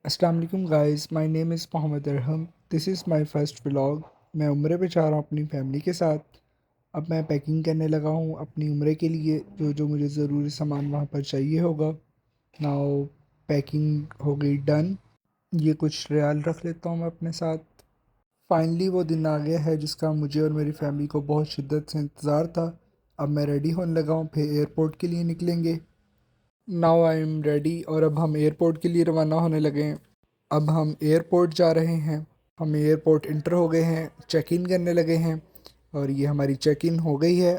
अस्सलाम वालेकुम guys, my name is Mohammed Arham. This is my first vlog. मैं उम्रे पे जा रहा हूँ अपनी फैमिली के साथ। अब मैं पैकिंग करने लगा हूँ अपनी उम्रे के लिए, जो जो मुझे ज़रूरी सामान वहाँ पर चाहिए होगा। नाउ पैकिंग हो गई डन। ये कुछ रियाल रख लेता हूँ मैं अपने साथ। फाइनली वो दिन आ गया है जिसका मुझे और मेरी फैमिली को बहुत शिद्दत से इंतज़ार था। अब मैं रेडी होने लगा हूँ, फिर एयरपोर्ट के लिए निकलेंगे। नाउ आई एम रेडी और अब हम एयरपोर्ट के लिए रवाना होने लगे हैं। अब हम एयरपोर्ट जा रहे हैं। हम एयरपोर्ट इंटर हो गए हैं, चेक इन करने लगे हैं और ये हमारी चेक इन हो गई है।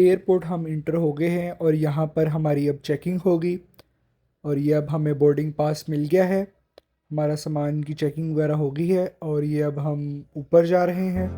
एयरपोर्ट हम इंटर हो गए हैं और यहाँ पर हमारी अब चेकिंग होगी और ये अब हमें बोर्डिंग पास मिल गया है। हमारा सामान की चेकिंग वगैरह हो गई है और ये अब हम ऊपर जा रहे हैं।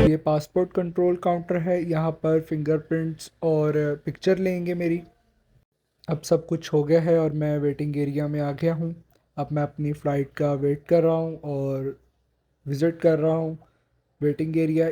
ये पासपोर्ट कंट्रोल काउंटर है, यहाँ पर फिंगरप्रिंट्स और पिक्चर लेंगे मेरी। अब सब कुछ हो गया है और मैं वेटिंग एरिया में आ गया हूँ। अब मैं अपनी फ़्लाइट का वेट कर रहा हूँ और विज़िट कर रहा हूँ वेटिंग एरिया।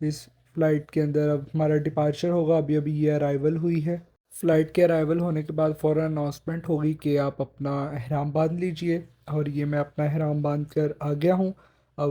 इस फ़्लाइट के अंदर अब हमारा डिपार्चर होगा। अभी अभी ये अराइवल हुई है। फ़्लाइट के अराइवल होने के बाद फ़ौरन अनाउंसमेंट होगी कि आप अपना एहराम बांध लीजिए और ये मैं अपना एहराम बांध कर आ गया हूँ। अब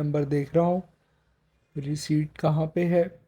नंबर देख रहा हूँ, मेरी सीट कहाँ पे है।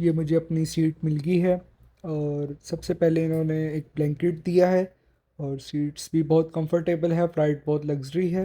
ये मुझे अपनी सीट मिल गई है और सबसे पहले इन्होंने एक ब्लैंकेट दिया है और सीट्स भी बहुत कंफर्टेबल है। फ्लाइट बहुत लग्जरी है।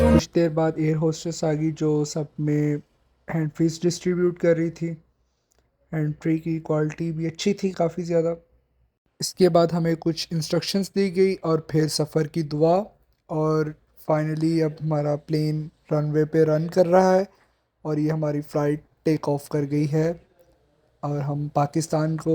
कुछ देर बाद एयर होस्टेस आ गई जो सब में हैंड फ्रीज डिस्ट्रीब्यूट कर रही थी। हैंड फ्री की क्वालिटी भी अच्छी थी काफ़ी ज़्यादा। इसके बाद हमें कुछ इंस्ट्रक्शंस दी गई और फिर सफ़र की दुआ। और फाइनली अब हमारा प्लेन रनवे पे रन कर रहा है और ये हमारी फ़्लाइट टेक ऑफ कर गई है और हम पाकिस्तान को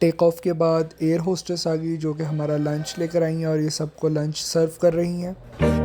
टेक ऑफ के बाद एयर होस्टेस आ गई जो कि हमारा लंच लेकर आई हैं और ये सबको लंच सर्व कर रही हैं।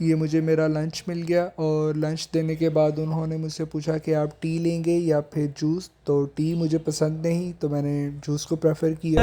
ये मुझे मेरा लंच मिल गया और लंच देने के बाद उन्होंने मुझसे पूछा कि आप टी लेंगे या फिर जूस। तो टी मुझे पसंद नहीं तो मैंने जूस को प्रेफर किया।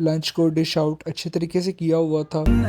लंच को डिश आउट अच्छे तरीके से किया हुआ था।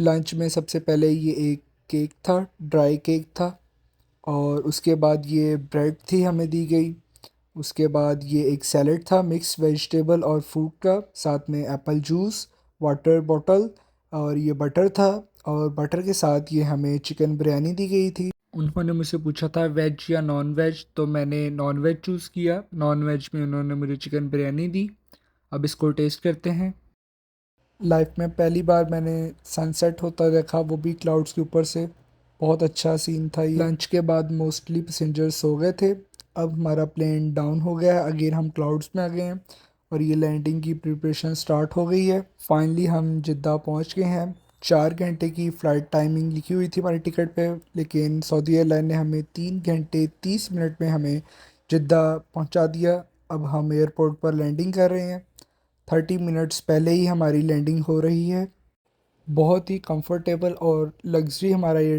लंच में सबसे पहले ये एक केक था, ड्राई केक था और उसके बाद ये ब्रेड थी हमें दी गई। उसके बाद ये एक सैलड था मिक्स वेजिटेबल और फ्रूट का, साथ में एप्पल जूस, वाटर बॉटल और ये बटर था और बटर के साथ ये हमें चिकन बिरयानी दी गई थी। उन्होंने मुझसे पूछा था वेज या नॉन वेज, तो मैंने नॉन वेज चूज़ किया। नॉन वेज में उन्होंने मुझे चिकन बिरयानी दी। अब इसको टेस्ट करते हैं। लाइफ में पहली बार मैंने सनसेट होता देखा, वो भी क्लाउड्स के ऊपर से। बहुत अच्छा सीन था ये। लंच के बाद मोस्टली पैसेंजर्स सो गए थे। अब हमारा प्लेन डाउन हो गया है, अगेन हम क्लाउड्स में आ गए हैं और ये लैंडिंग की प्रिपरेशन स्टार्ट हो गई है। फाइनली हम जिद्दा पहुंच गए हैं। 4 घंटे की फ़्लाइट टाइमिंग लिखी हुई थी हमारी टिकट पे, लेकिन सऊदी एयरलाइन ने हमें 3 घंटे 30 मिनट में हमें जिद्दा पहुंचा दिया। अब हम एयरपोर्ट पर लैंडिंग कर रहे हैं। 30 मिनट्स पहले ही हमारी लैंडिंग हो रही है। बहुत ही कंफर्टेबल और लग्जरी हमारा ये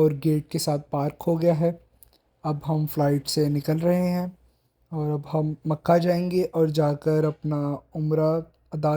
और गेट के साथ पार्क हो गया है। अब हम फ़्लाइट से निकल रहे हैं और अब हम मक्का जाएंगे और जाकर अपना उम्रा अदा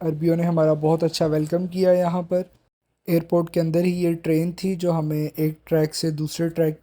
अरबियों ने हमारा बहुत अच्छा वेलकम किया यहाँ पर। एयरपोर्ट के अंदर ही ये ट्रेन थी जो हमें एक ट्रैक से दूसरे ट्रैक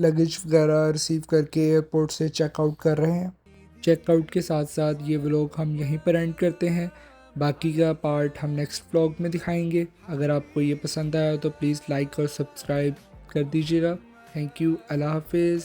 लगेज वगैरह रिसीव करके एयरपोर्ट से चेकआउट कर रहे हैं। चेकआउट के साथ साथ ये व्लॉग हम यहीं पर एंड करते हैं। बाकी का पार्ट हम नेक्स्ट व्लॉग में दिखाएंगे। अगर आपको ये पसंद आया तो प्लीज़ लाइक और सब्सक्राइब कर दीजिएगा। Thank you. अल्लाह हाफिज़।